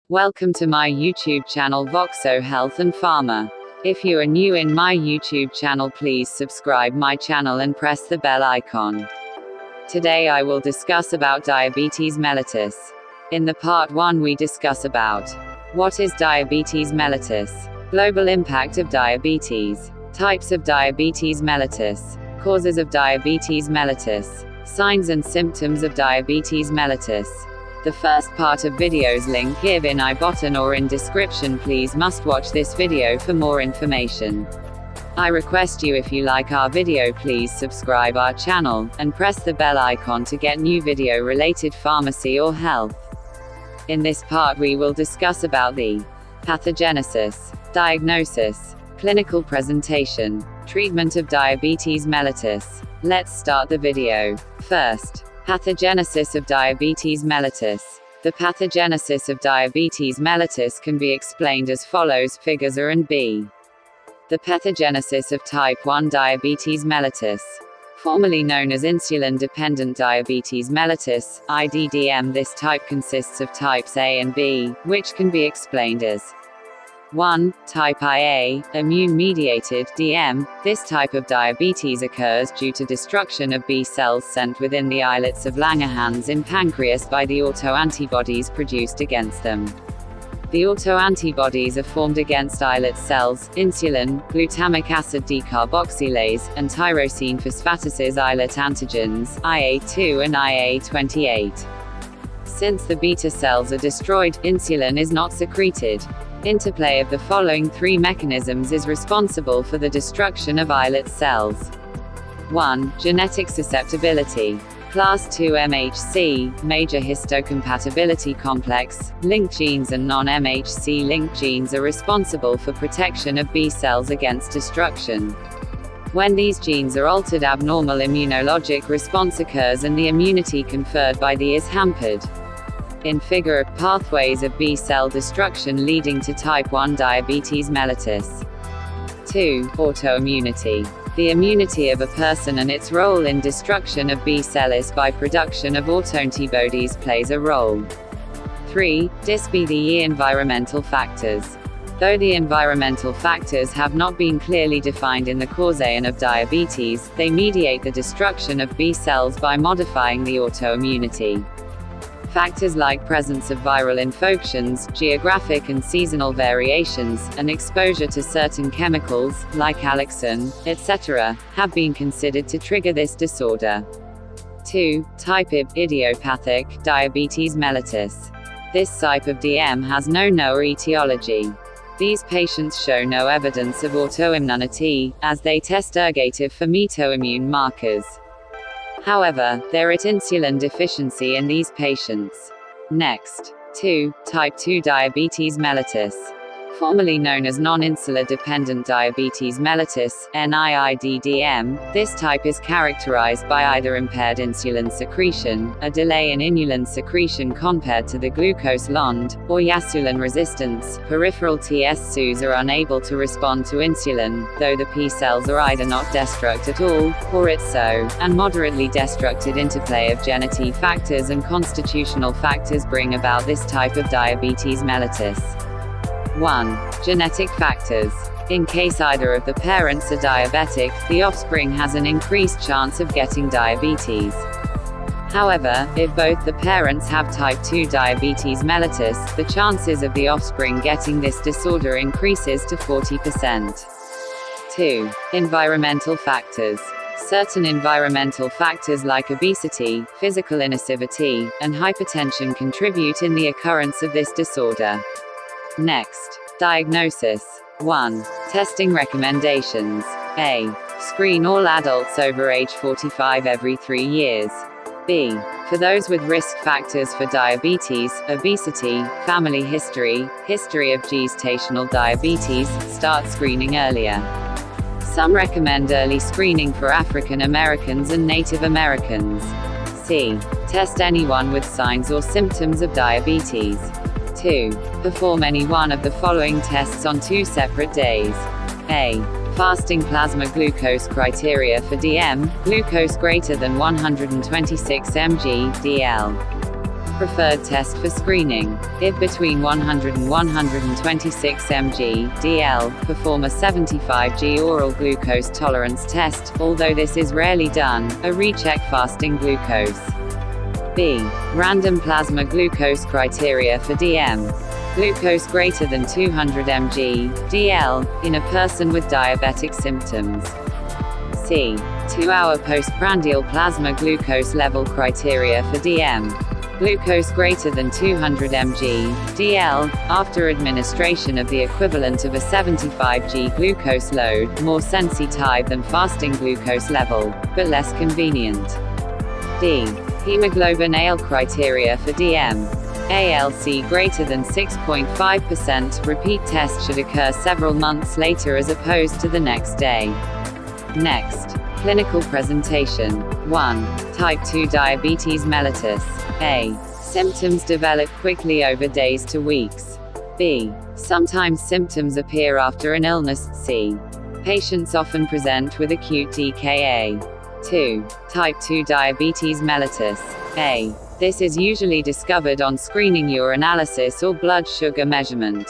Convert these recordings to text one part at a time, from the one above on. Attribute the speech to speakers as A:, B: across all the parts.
A: Welcome to my YouTube channel Voxo Health and Pharma. If you are new in my YouTube channel, please subscribe my channel and press the bell icon. Today I will discuss about diabetes mellitus. In the part 1 we discuss about what is diabetes mellitus, global impact of diabetes, types of diabetes mellitus, causes of diabetes mellitus, signs and symptoms of diabetes mellitus. The first part of videos link give in I button or in description. Please must watch this video for more information. I request you, if you like our video, please subscribe our channel, and press the bell icon to get new video related pharmacy or health. In this part we will discuss about the pathogenesis, diagnosis, clinical presentation, treatment of diabetes mellitus. Let's start the video. First, pathogenesis of diabetes mellitus. The pathogenesis of diabetes mellitus can be explained as follows: figures A and B. The pathogenesis of type 1 diabetes mellitus, formerly known as insulin-dependent diabetes mellitus, IDDM. This type consists of types A and B, which can be explained as 1. Type Ia, immune-mediated DM. This type of diabetes occurs due to destruction of B cells sent within the islets of Langerhans in pancreas by the autoantibodies produced against them. The autoantibodies are formed against islet cells, insulin, glutamic acid decarboxylase, and tyrosine phosphatases islet antigens, IA2 and IA28. Since the beta cells are destroyed, insulin is not secreted. Interplay of the following three mechanisms is responsible for the destruction of islet cells. 1. Genetic susceptibility. Class 2 MHC, major histocompatibility complex, linked genes and non-MHC linked genes are responsible for protection of B cells against destruction. When these genes are altered, abnormal immunologic response occurs and the immunity conferred by the is hampered. In figure, pathways of B cell destruction leading to type 1 diabetes mellitus. 2. Autoimmunity. The immunity of a person and its role in destruction of B cells by production of autoantibodies plays a role. 3. The environmental factors. Though the environmental factors have not been clearly defined in the causation of diabetes, they mediate the destruction of B cells by modifying the autoimmunity. Factors like presence of viral infections, geographic and seasonal variations, and exposure to certain chemicals, like alloxan, etc., have been considered to trigger this disorder. 2. Type I, idiopathic, diabetes mellitus. This type of DM has no known etiology. These patients show no evidence of autoimmunity, as they test negative for autoimmune markers. However, there is insulin deficiency in these patients. Next. 2. Type 2 diabetes mellitus. Formerly known as non-insulin dependent diabetes mellitus, NIIDDM, this type is characterized by either impaired insulin secretion, a delay in inulin secretion compared to the glucose LOND, or insulin resistance. Peripheral TSUs are unable to respond to insulin, though the P cells are either not destructed at all, or it's so, and moderately destructed. Interplay of genetic factors and constitutional factors bring about this type of diabetes mellitus. 1. Genetic factors. In case either of the parents are diabetic, the offspring has an increased chance of getting diabetes. However, if both the parents have type 2 diabetes mellitus, the chances of the offspring getting this disorder increases to 40%. 2. Environmental factors. Certain environmental factors like obesity, physical inactivity, and hypertension contribute in the occurrence of this disorder. Next. Diagnosis. 1. Testing recommendations. A. Screen all adults over age 45 every 3 years. B. For those with risk factors for diabetes, obesity, family history, history of gestational diabetes, start screening earlier. Some recommend early screening for African Americans and Native Americans. C. Test anyone with signs or symptoms of diabetes. 2. Perform any one of the following tests on 2 separate days. A. Fasting plasma glucose criteria for DM, glucose greater than 126 mg/dl. preferred test for screening. If between 100 and 126 mg (dL), perform a 75 g oral glucose tolerance test, although this is rarely done, a recheck fasting glucose. B. Random plasma glucose criteria for DM. Glucose greater than 200 mg (dL) in a person with diabetic symptoms. C. 2-hour postprandial plasma glucose level criteria for DM. Glucose greater than 200 mg (dL) after administration of the equivalent of a 75 g glucose load, more sensitive than fasting glucose level, but less convenient. D. Hemoglobin AL criteria for DM. ALC greater than 6.5%. Repeat test should occur several months later as opposed to the next day. Next, clinical presentation. 1. Type 2 diabetes mellitus. A. Symptoms develop quickly over days to weeks. B. Sometimes symptoms appear after an illness. C. Patients often present with acute DKA. 2. Type 2 diabetes mellitus. A. This is usually discovered on screening urinalysis or blood sugar measurement.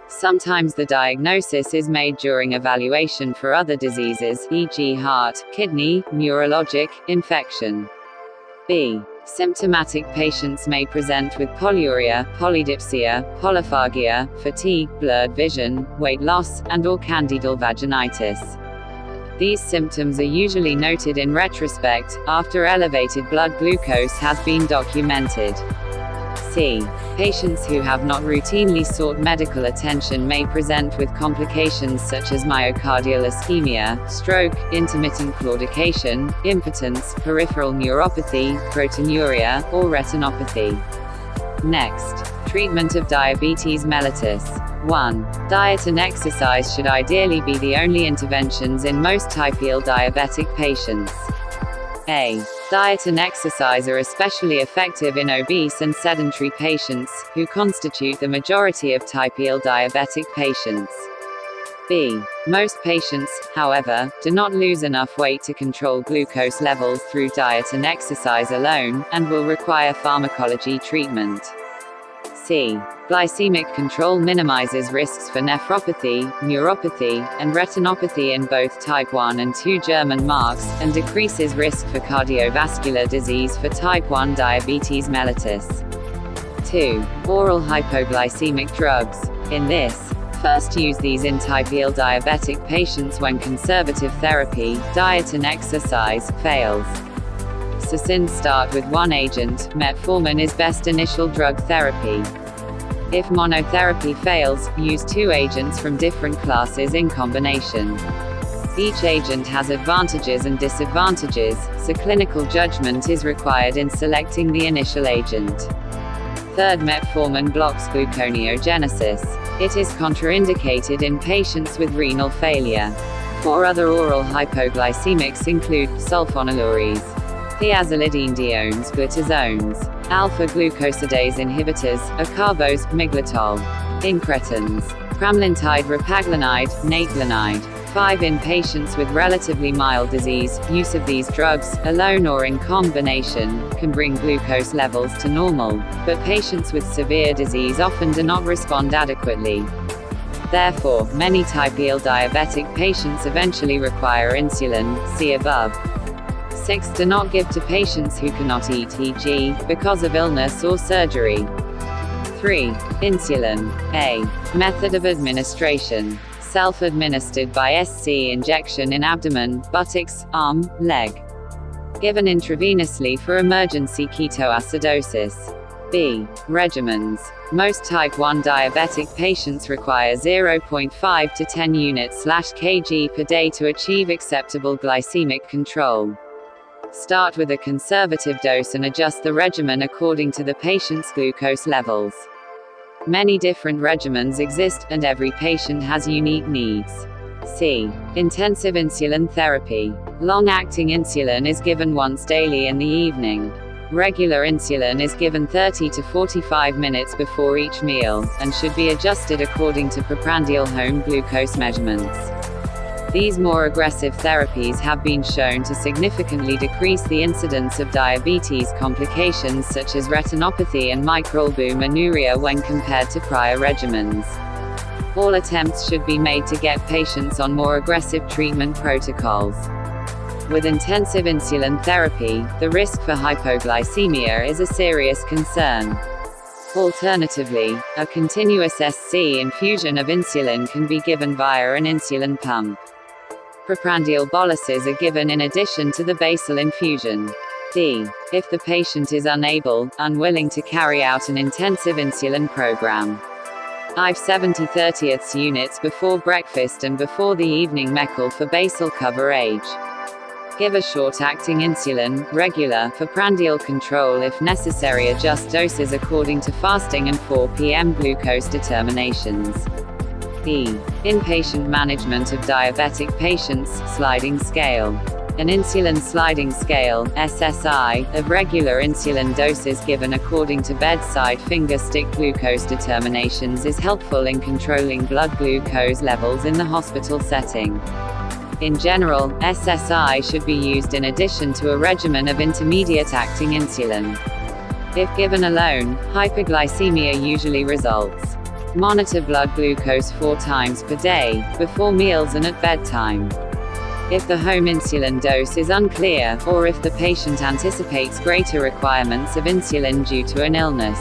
A: Sometimes the diagnosis is made during evaluation for other diseases, e.g. heart, kidney, neurologic, infection. B. Symptomatic patients may present with polyuria, polydipsia, polyphagia, fatigue, blurred vision, weight loss, and/or candidal vaginitis. These symptoms are usually noted in retrospect, after elevated blood glucose has been documented. C. Patients who have not routinely sought medical attention may present with complications such as myocardial ischemia, stroke, intermittent claudication, impotence, peripheral neuropathy, proteinuria, or retinopathy. Next, treatment of diabetes mellitus. 1. Diet and exercise should ideally be the only interventions in most type 1 diabetic patients. A. Diet and exercise are especially effective in obese and sedentary patients, who constitute the majority of type 1 diabetic patients. B. Most patients, however, do not lose enough weight to control glucose levels through diet and exercise alone, and will require pharmacology treatment. C. Glycemic control minimizes risks for nephropathy, neuropathy, and retinopathy in both type 1 and 2 German marks, and decreases risk for cardiovascular disease for type 1 diabetes mellitus. 2. Oral hypoglycemic drugs. In this, first use these in type 1 diabetic patients when conservative therapy, diet and exercise, fails. Since start with one agent, metformin is best initial drug therapy. If monotherapy fails, use 2 agents from different classes in combination. Each agent has advantages and disadvantages, so clinical judgment is required in selecting the initial agent. Third, metformin blocks gluconeogenesis. It is contraindicated in patients with renal failure. 4 other oral hypoglycemics include sulfonylureas, thiazolidinediones, glitazones, alpha-glucosidase inhibitors, acarbose, miglitol, incretins, pramlintide, repaglinide, natglinide. 5 In patients with relatively mild disease, use of these drugs, alone or in combination, can bring glucose levels to normal, but patients with severe disease often do not respond adequately. Therefore, many type 1 diabetic patients eventually require insulin, see above. 6 Do not give to patients who cannot eat, e.g., because of illness or surgery. 3. Insulin. A. Method of administration. Self-administered by SC injection in abdomen, buttocks, arm, leg. Given intravenously for emergency ketoacidosis. B. Regimens. Most type 1 diabetic patients require 0.5 to 10 units/kg per day to achieve acceptable glycemic control. Start with a conservative dose and adjust the regimen according to the patient's glucose levels. Many different regimens exist, and every patient has unique needs. C. Intensive insulin therapy. Long-acting insulin is given once daily in the evening. Regular insulin is given 30 to 45 minutes before each meal, and should be adjusted according to postprandial home glucose measurements. These more aggressive therapies have been shown to significantly decrease the incidence of diabetes complications such as retinopathy and microalbuminuria when compared to prior regimens. All attempts should be made to get patients on more aggressive treatment protocols. With intensive insulin therapy, the risk for hypoglycemia is a serious concern. Alternatively, a continuous SC infusion of insulin can be given via an insulin pump. Preprandial boluses are given in addition to the basal infusion. If the patient is unwilling to carry out an intensive insulin program. IV 70/30 units before breakfast and before the evening meal for basal coverage. Give a short-acting insulin, regular, for prandial control if necessary. Adjust doses according to fasting and 4 p.m. glucose determinations. Inpatient management of diabetic patients, sliding scale. An insulin sliding scale, SSI, of regular insulin doses given according to bedside finger stick glucose determinations is helpful in controlling blood glucose levels in the hospital setting. In general, SSI should be used in addition to a regimen of intermediate-acting insulin. If given alone, hyperglycemia usually results. Monitor blood glucose 4 times per day, before meals and at bedtime. If the home insulin dose is unclear, or if the patient anticipates greater requirements of insulin due to an illness,